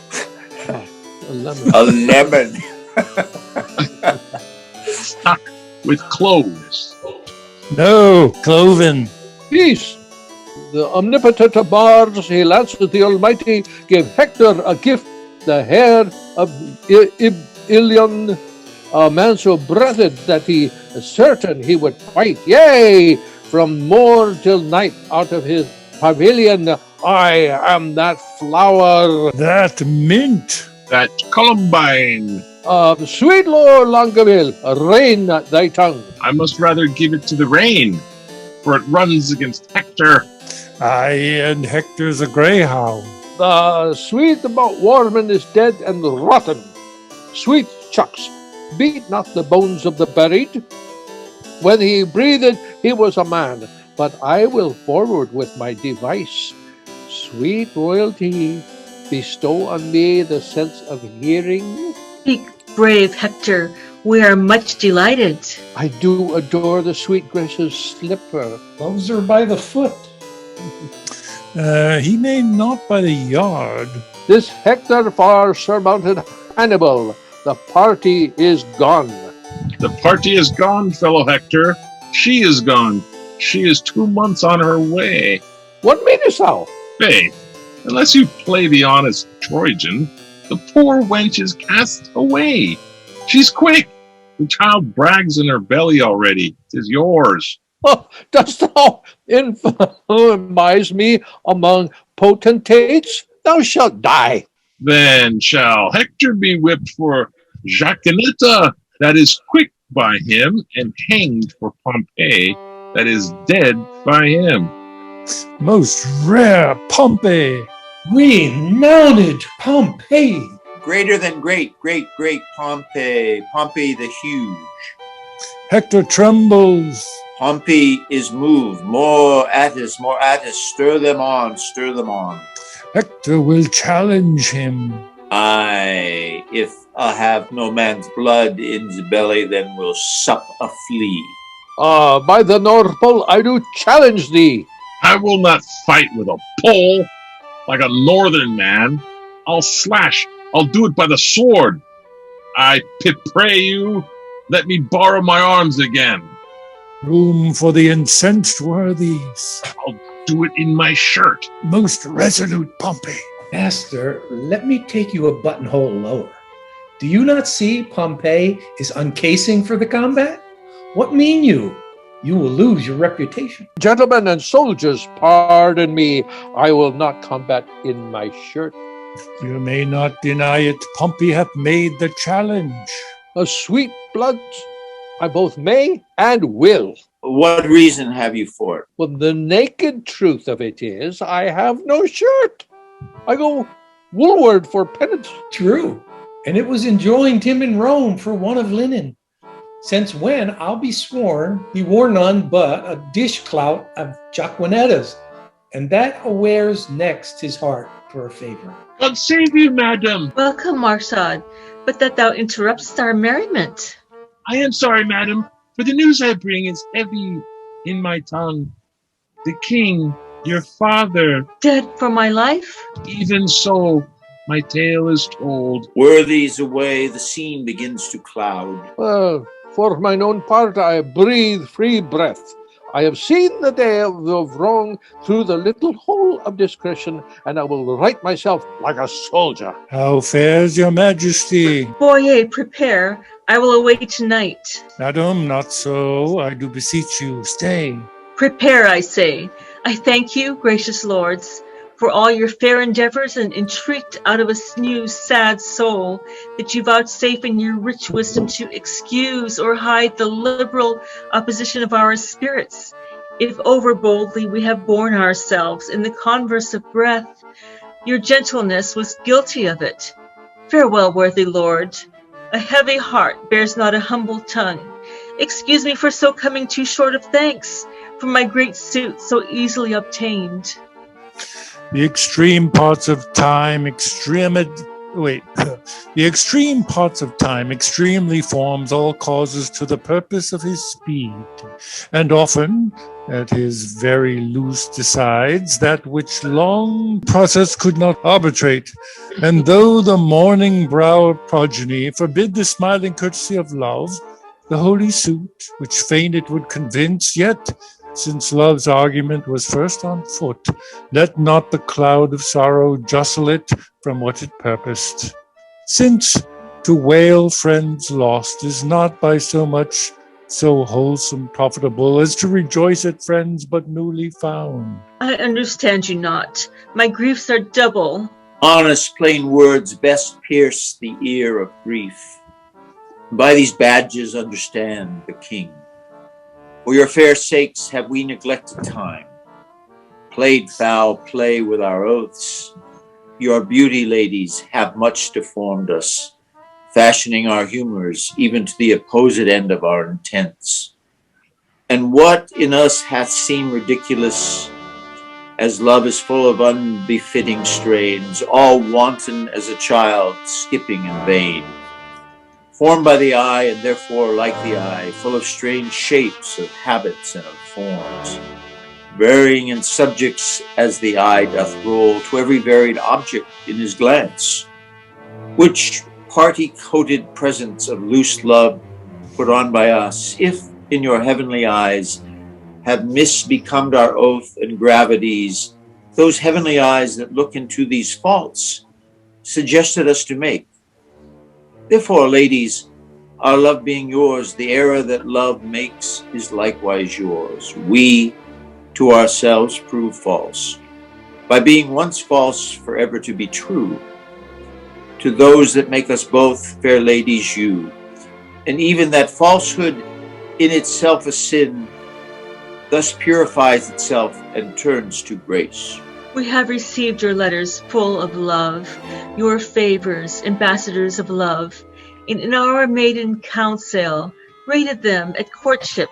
A lemon. A lemon. Stuck with cloves. No, cloven. Peace. The omnipotent Mars, he lances, the Almighty, gave Hector a gift, the hair of Ilion, a man so breathed that he certain he would fight, yea, from morn till night out of his pavilion. I am that flower. That mint. That Columbine. Sweet Lord Longueville, rein thy tongue. I must rather give it to the rain, for it runs against Hector. Aye, and Hector's a greyhound. The sweet about Warman is dead and rotten. Sweet chucks, beat not the bones of the buried. When he breathed, he was a man, but I will forward with my device. Sweet royalty, bestow on me the sense of hearing. Speak, brave Hector, we are much delighted. I do adore the sweet grace's slipper. Loves her by the foot. He may not by the yard. This Hector far surmounted Hannibal. The party is gone. The party is gone, fellow Hector. She is gone. She is 2 months on her way. What meanest thou? Faith, unless you play the honest Trojan, the poor wench is cast away. She's quick. The child brags in her belly already. 'Tis yours. Oh, dost thou infamize me among potentates? Thou shalt die. Then shall Hector be whipped for Jacinetta, that is quick by him, and hanged for Pompey, that is dead by him. Most rare Pompey. Renowned Pompey. Greater than great, great, great Pompey. Pompey the huge. Hector trembles. Pompey is moved. More Attis, stir them on, stir them on. Hector will challenge him. Aye, if I have no man's blood in the belly, then will sup a flea. By the North Pole, I do challenge thee. I will not fight with a pole like a northern man. I'll slash. I'll do it by the sword. I pray you, let me borrow my arms again. Room for the incensed worthies. I'll do it in my shirt. Most resolute Pompey. Master, let me take you a buttonhole lower. Do you not see Pompey is uncasing for the combat? What mean you? You will lose your reputation. Gentlemen and soldiers, pardon me. I will not combat in my shirt. You may not deny it. Pompey hath made the challenge. A sweet blood, I both may and will. What reason have you for it? Well, the naked truth of it is I have no shirt. I go woolward for penance. True. And it was enjoined him in Rome for want of linen. Since when, I'll be sworn, he wore none but a dishclout of jaquanettas, and that awares next his heart for a favor. God save you, madam. Welcome, Marsad, but that thou interruptst our merriment. I am sorry, madam, for the news I bring is heavy in my tongue. The king, your father, Dead for my life? even so, my tale is told. Worthies away, the scene begins to cloud. Well, for mine own part, I breathe free breath. I have seen the day of wrong through the little hole of discretion, and I will right myself like a soldier. How fares your majesty? Boyer, prepare. I will await tonight. Madam, not so. I do beseech you, stay. Prepare, I say. I thank you, gracious lords, for all your fair endeavors, and entreat out of a new sad soul that you vouchsafe in your rich wisdom to excuse or hide the liberal opposition of our spirits. If over boldly we have borne ourselves in the converse of breath, your gentleness was guilty of it. Farewell, worthy lord. A heavy heart bears not a humble tongue. Excuse me for so coming too short of thanks for my great suit so easily obtained. The extreme parts of time extremely forms all causes to the purpose of his speed, and often at his very loose decides that which long process could not arbitrate. And though the morning brow progeny forbid the smiling courtesy of love, the holy suit, which fain it would convince, yet since love's argument was first on foot, let not the cloud of sorrow jostle it from what it purposed. Since to wail friends lost is not by so much so wholesome profitable as to rejoice at friends but newly found. I understand you not. My griefs are double. Honest, plain words best pierce the ear of grief. By these badges understand the king. For your fair sakes have we neglected time, played foul play with our oaths. Your beauty, ladies, have much deformed us, fashioning our humors even to the opposite end of our intents. And what in us hath seemed ridiculous, as love is full of unbefitting strains, all wanton as a child skipping in vain. Formed by the eye, and therefore like the eye, full of strange shapes, of habits, and of forms, varying in subjects as the eye doth roll to every varied object in his glance, which party-coated presence of loose love put on by us, if in your heavenly eyes have misbecomed our oath and gravities, those heavenly eyes that look into these faults suggested us to make. Therefore, ladies, our love being yours, the error that love makes is likewise yours. We to ourselves prove false, by being once false forever to be true. To those that make us both, fair ladies, you. And even that falsehood in itself a sin, thus purifies itself and turns to grace. We have received your letters full of love, your favors, ambassadors of love, and in our maiden counsel rated them at courtship,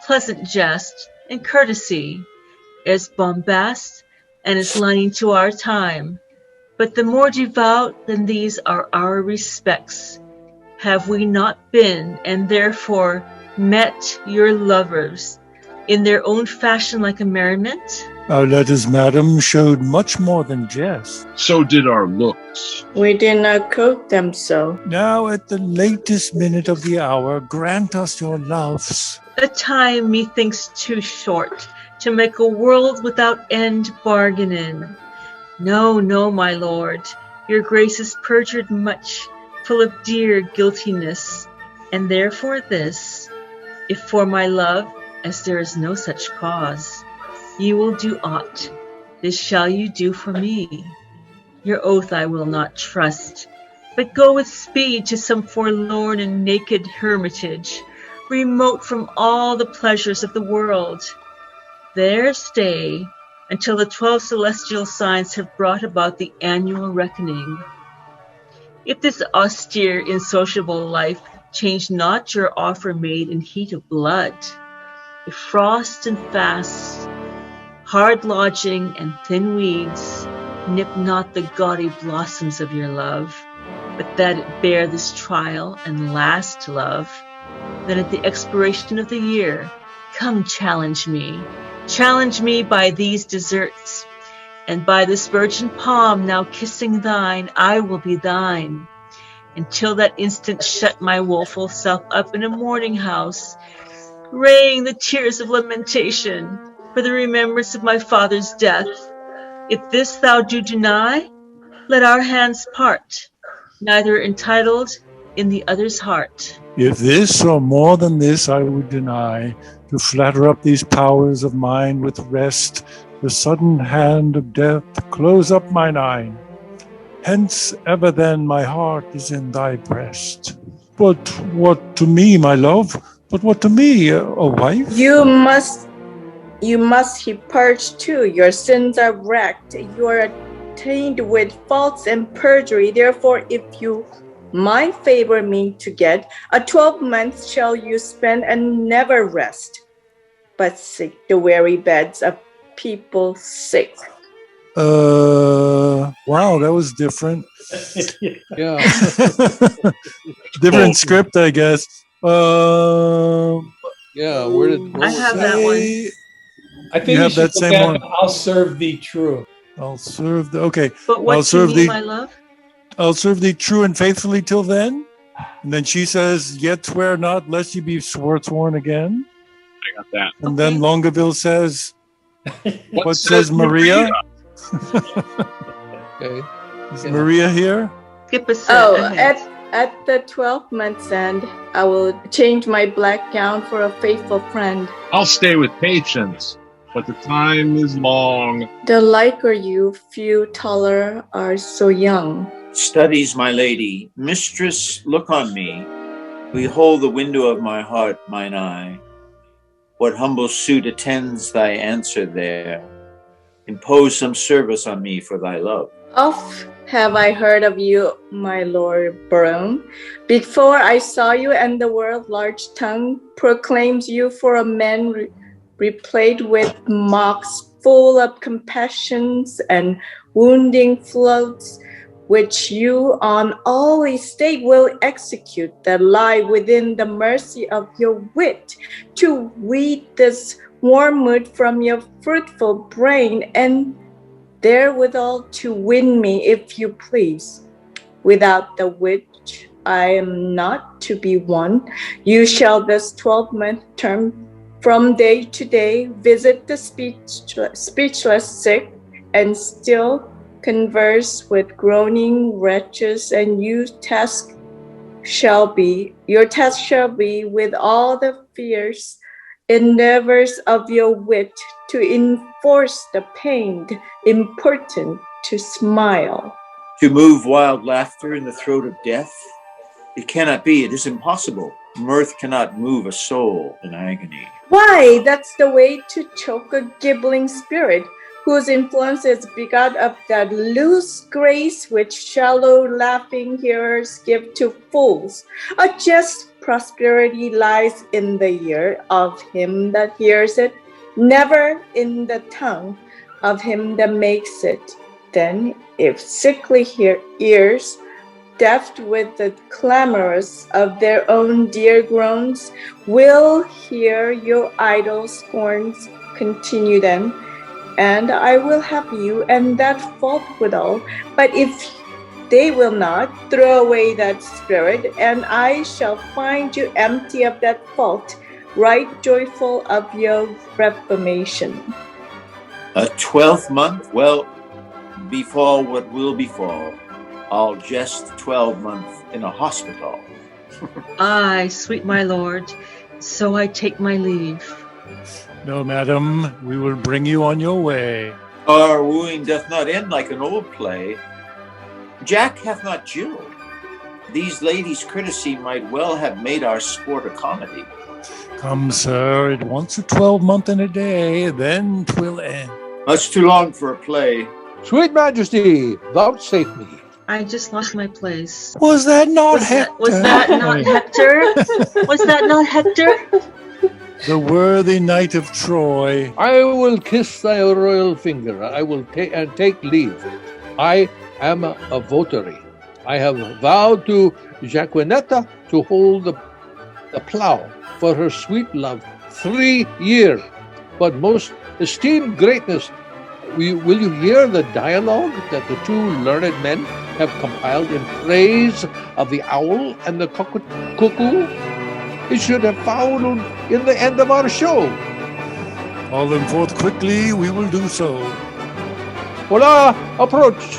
pleasant jest, and courtesy, as bombast and as lining to our time. But the more devout than these are our respects. Have we not been, and therefore met your lovers in their own fashion like a merriment? Our letters, madam, showed much more than jest. So did our looks. We did not cook them so. Now at the latest minute of the hour, grant us your loves. A time methinks too short to make a world without end bargain in. No, no, my lord, your grace is perjured much, full of dear guiltiness, and therefore this, if for my love, as there is no such cause, you will do aught, this shall you do for me. Your oath I will not trust, but go with speed to some forlorn and naked hermitage, remote from all the pleasures of the world. There stay until the 12 celestial signs have brought about the annual reckoning. If this austere, insociable life change not your offer made in heat of blood, if frost and fasts, hard lodging and thin weeds nip not the gaudy blossoms of your love, but that it bear this trial and last love, then at the expiration of the year, come challenge me. Challenge me by these deserts, and by this virgin palm now kissing thine, I will be thine. Until that instant shut my woeful self up in a mourning house, raying the tears of lamentation for the remembrance of my father's death. If this thou do deny, let our hands part, neither entitled in the other's heart. If this or more than this I would deny, to flatter up these powers of mine with rest, the sudden hand of death close up mine eye. Hence ever then my heart is in thy breast. But what to me, my love? But what to me, a wife? You must he purge too. Your sins are wrecked. You are attainted with faults and perjury. Therefore, if you my favor mean to get, a 12 months shall you spend and never rest, but seek the weary beds of people sick. Wow, that was different. Yeah. Different script, I guess. Yeah. Where did I have that one. I think You you have should that go same back one? to I'll serve thee true. I'll serve the okay. But I'll what to serve me, thee. my love? I'll serve thee true and faithfully till then. And then she says, "Yet swear not, lest you be sworn again." I got that. And then Longaville says, What says Maria? Okay. Is Maria here? Skip a set Oh, ahead. at the 12 months end, I will change my black gown for a faithful friend. I'll stay with patience, but the time is long. The liker you, few taller are so young. Studies, my lady, mistress, look on me. Behold the window of my heart, mine eye. What humble suit attends thy answer there? Impose some service on me for thy love. Oft have I heard of you, my Lord Brown. Before I saw you, and the world large tongue proclaims you for a man replayed with mocks, full of compassions and wounding floods, which you on all estate will execute, that lie within the mercy of your wit, to weed this wormwood from your fruitful brain, and therewithal to win me, if you please, without the which I am not to be won. You shall this 12-month term, from day to day, visit the speechless sick, and still converse with groaning wretches, and your task shall be with all the fierce endeavors of your wit to enforce the pained, impotent to smile. To move wild laughter in the throat of death? It cannot be, it is impossible. Mirth cannot move a soul in agony. Why, that's the way to choke a gibbling spirit, whose influence is begot of that loose grace which shallow laughing hearers give to fools. A just prosperity lies in the ear of him that hears it, never in the tongue of him that makes it. Then, if sickly ears, deaf with the clamorous of their own dear groans, will hear your idle scorns, continue them, and I will have you and that fault withal. But if they will not, throw away that spirit, and I shall find you empty of that fault, right joyful of your reformation. A 12th month? Well, befall what will befall. I'll jest 12 months in a hospital. Aye, sweet my lord, so I take my leave. No, madam, we will bring you on your way. Our wooing doth not end like an old play. Jack hath not Jill. These ladies' courtesy might well have made our sport a comedy. Come, sir, it wants a 12-month and a day, then 'twill end. Much too long for a play. Sweet Majesty, vouchsafe me. I just lost my place. Was that not Hector? Was that not Hector? Was that not Hector? The worthy knight of Troy. I will kiss thy royal finger. I will take leave. I am a votary. I have vowed to Jacquinetta to hold the plow for her sweet love 3 years. But most esteemed greatness, will you hear the dialogue that the two learned men have compiled in praise of the owl and the cuckoo? It should have followed in the end of our show. Call them forth quickly, we will do so. Hola, approach.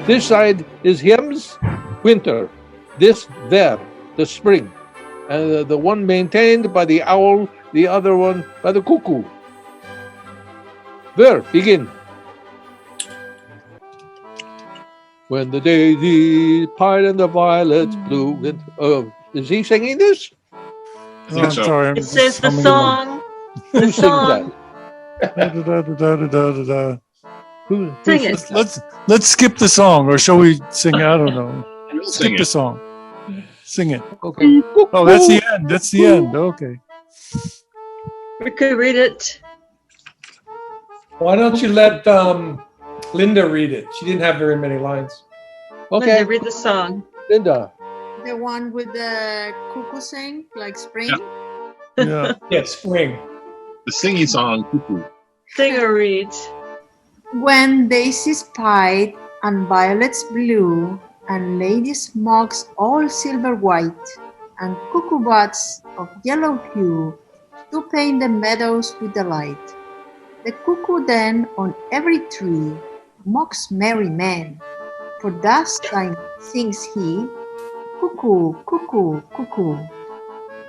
This side is hymns, winter. This there, the spring. And the one maintained by the owl, the other one by the cuckoo. There, begin. When the daisy pied and the violets blew. Is he singing this? Oh, I'm so. sorry. I'm It just says the humming song. Who The sings that? song. along. Who? Sing it. Let's skip the song, or shall we sing? I don't know. We'll Skip sing the it. song. Sing it. Okay. Oh, that's the end. That's the end. Okay. We could read it. Why don't you let Linda read it? She didn't have very many lines. Okay, Linda, read the song. Linda. The one with the cuckoo sing, like spring. Yeah. Yeah, spring. The singing song, cuckoo. Sing or read. When daisies pied and violets blew, and lady smocks all silver white, and cuckoo buds of yellow hue, to paint the meadows with delight. The cuckoo then on every tree mocks merry men, for thus time sings he, cuckoo, cuckoo, cuckoo.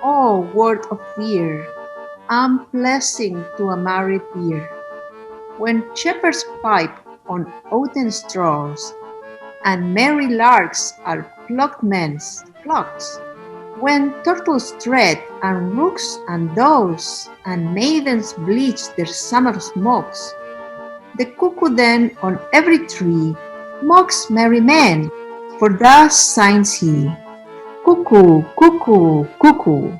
Oh, word of fear, unpleasing to a married ear. When shepherds pipe on oaten straws, and merry larks are plucked men's flocks, when turtles tread, and rooks and doves, and maidens bleach their summer smokes, the cuckoo then on every tree mocks merry men, for thus signs he, cuckoo, cuckoo, cuckoo.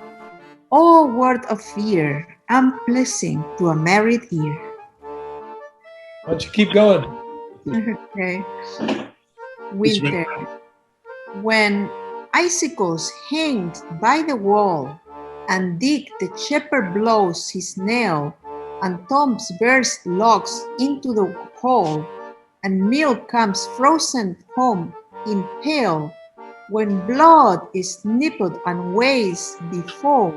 Oh, word of fear, unpleasing to a married ear. Why don't you keep going? Okay. Winter. When icicles hang by the wall, and Dick the shepherd blows his nail, and Tom's bears logs into the hole, and milk comes frozen home in pail, when blood is nippled and ways before,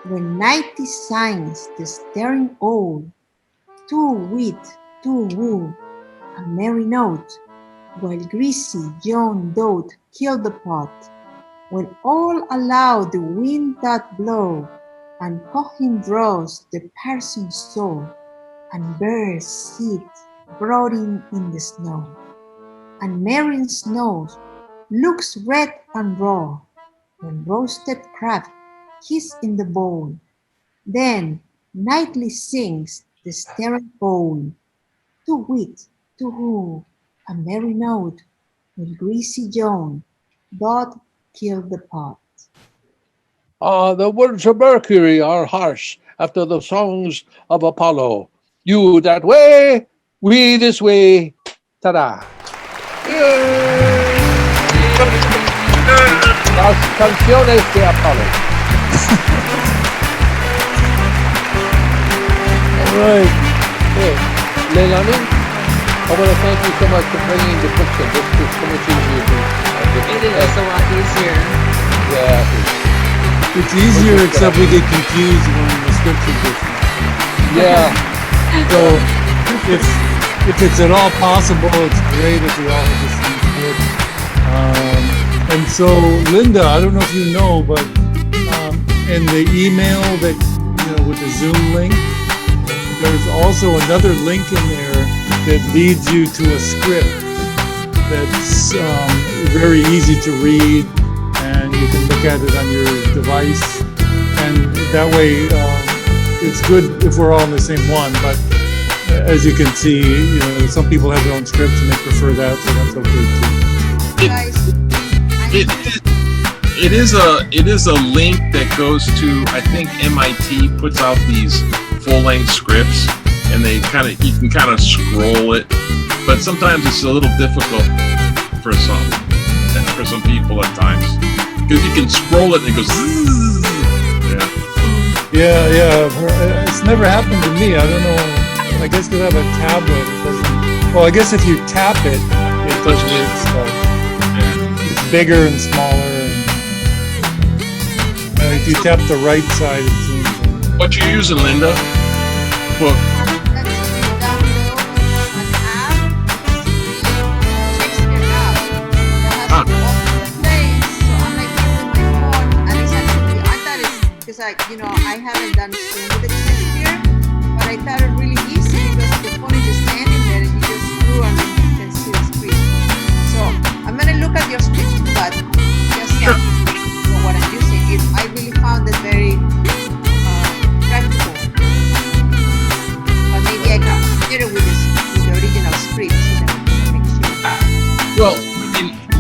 when nighty signs the staring owl, too wit, too woo, a merry note, while greasy John doth kill the pot, when all aloud the wind doth blow, and coughing draws the parson's soul, and bears sit brooding in the snow, and Mary's nose looks red and raw, when roasted crab kiss in the bowl, then nightly sings the staring owl, to wit, to who, a merry note, when greasy John doth kill the pot. The words of Mercury are harsh after the songs of Apollo. You that way, we this way. Ta-da! Las canciones de Apollo. All right. Hey, Leilani, I want to thank you so much for bringing the books in. This is so much easier to It is a lot easier. Yeah. It's easier, except we get confused when the scripture gets. Yeah. So, if it's at all possible, it's great if we all have the same book. And so, Linda, I don't know if you know, but in the email that with the Zoom link, there's also another link in there that leads you to a script that's very easy to read, and you can look at it on your device, and that way it's good if we're all in the same one. But as you can see, some people have their own scripts and they prefer that, so that's okay too. It is a link that goes to, I think MIT puts out these full-length scripts, and you can kind of scroll it, but sometimes it's a little difficult for some people at times, because you can scroll it and it goes zzz. Yeah. It's never happened to me. I don't know. I guess because I have a tablet, it doesn't. Well, I guess if you tap it, it does weird stuff. It's bigger and smaller. And, if you tap the right side, it seems. What you using, Linda? Book. I haven't done stream with Shakespeare, but I thought it really easy because the phone is just standing there and you just screw and then you can see the screen. So I'm gonna look at your script, but just for what I'm using, I really found it very practical. But maybe I can compare it with the original script so that we can make sure. Well,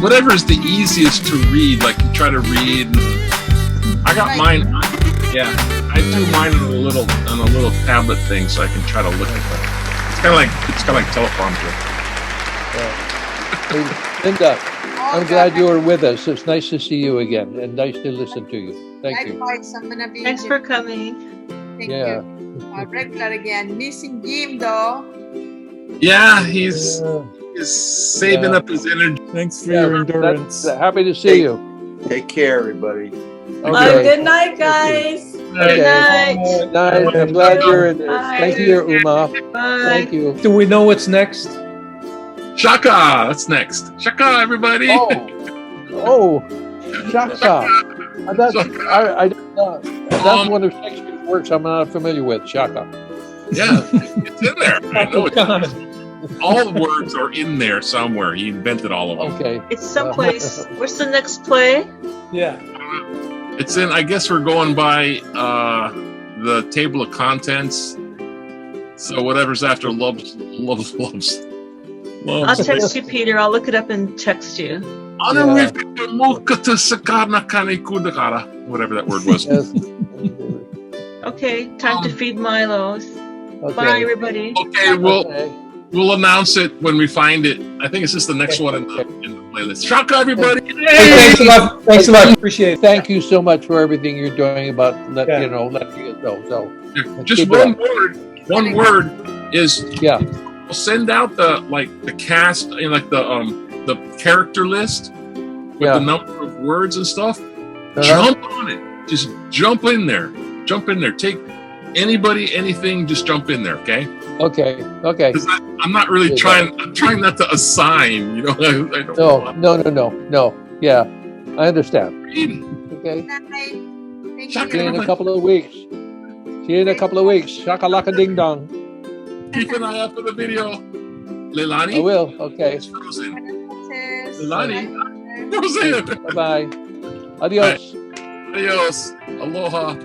whatever is the easiest to read, like you try to read. I got mine. Yeah, I do mine on a little tablet thing, so I can try to look at them. It's kind of like teleprompter. Hey, Linda, I'm glad you were with us. It's nice to see you again, and nice to listen to you. Thank you. Likewise, I'm gonna be. Thanks for coming. Thank you. Regular again. Missing Jim though. Yeah, he's saving up his energy. Thanks for your endurance. Happy to see you. Take care, everybody. Okay. Good night, guys. Good night. Good night. I'm glad you're in this. Bye. Thank you, Uma. Bye. Thank you. Do we know what's next? Shaka, that's next. Shaka, everybody. Oh, Shaka. That's one of Shakespeare's works I'm not familiar with. Shaka. Yeah, it's in there. I know all the words are in there somewhere. He invented all of them. Okay. It's someplace. What's the next play? Yeah. It's in. I guess we're going by the table of contents. So whatever's after loves. I'll text you, Peter. I'll look it up and text you. Whatever that word was. Yes. Okay, time to feed Milos. Okay. Bye, everybody. Okay, we'll announce it when we find it. I think it's just the next one in the playlist. Shaka, everybody! Hey, thanks a lot. Appreciate it. Thank you so much for everything you're doing about letting us know. So Just one word. One word is we'll send out the cast, the character list with the number of words and stuff. Jump on it. Just jump in there. Take anybody, anything. Just jump in there. Okay. Okay. I'm not really trying. I'm trying not to assign. I don't know. No. Yeah, I understand. Okay. Thank See you in you. a couple of weeks. Shakalaka ding dong. Keep an eye out for the video. Leilani? I will. Okay. It's frozen. Cheers. Leilani? Frozen. Bye bye. Adios. Adios. Aloha.